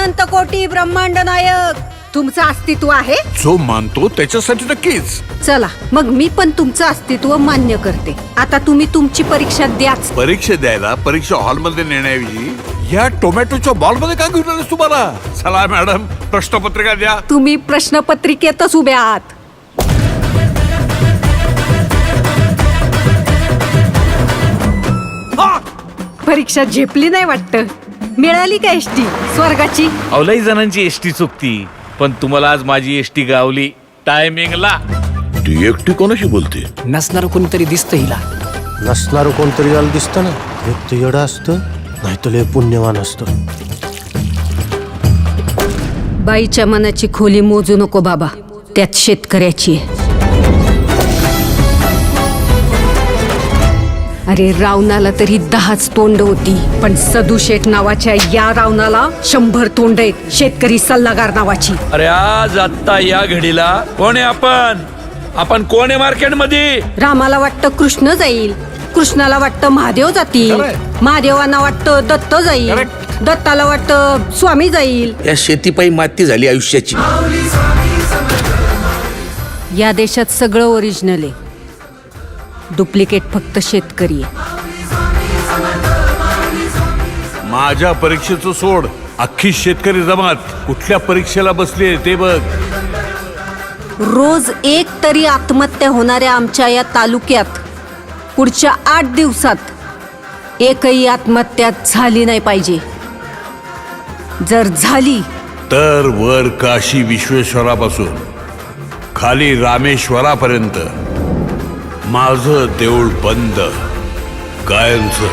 अनंत कोटी ब्रह्मांड नायक तुमचं अस्तित्व आहे. जो मानतो त्याच्यासाठी नक्कीच. चला मग मी पण तुमचं अस्तित्व मान्य करते. आता तुम्ही तुमची परीक्षा द्याच. परीक्षा द्यायला परीक्षा हॉलमध्ये नेण्याऐवजी या टोमॅटोच्या बॉलमध्ये का घेऊन आलेस तुम्हाला? चला मॅडम, प्रश्नपत्रिका द्या. तुम्ही प्रश्नपत्रिकेतच उभे आहात. परीक्षा झेपली नाही वाटतं. मिळाली का एसटी स्वर्गाची? लई जणांची एसटी चुकती, पण तुम्हाला आज माझी एसटी गावली टायमिंगला. ती एकटी कोणाशी बोलते? नसणार कोणतरी दिसतं हिला. नसणार कोणतरी याला दिसतं ना. एक तर येडं असतं, नाही तर लय पुण्यवान असतं. बाईच्या मनाची खोली मोजू नको बाबा, त्यात शेतकऱ्याची आहे. अरे रावणाला तरी 10च तोंड होती, पण सदू शेठ नावाच्या या रावणाला 100 तोंड आहेत. शेतकरी सल्लागार नावाची. अरे आज आत्ता या घडीला कोण आहे आपण कोण आहे मार्केटमध्ये? रामाला वाटतं कृष्ण जाईल, कृष्णाला वाटतं महादेव जातील, महादेवांना वाटतं दत्त जाईल, दत्ताला वाटतं स्वामी जाईल. या शेतीपायी माती झाली आयुष्याची. या देशात सगळं ओरिजिनल आहे, डुप्लिकेट फक्त शेतकरी आहे. माझ्या परीक्षेचं सोड, अख्खी शेतकरी जमात कुठल्या परीक्षेला बसली ते बघ. रोज एक तरी आत्महत्या होणाऱ्या आमच्या या तालुक्यात पुढच्या 8 दिवसात एकही आत्महत्या झाली नाही पाहिजे. जर झाली तर वर काशी विश्वेश्वरापासून खाली रामेश्वरापर्यंत माझं देऊळ बंद, कायमचं.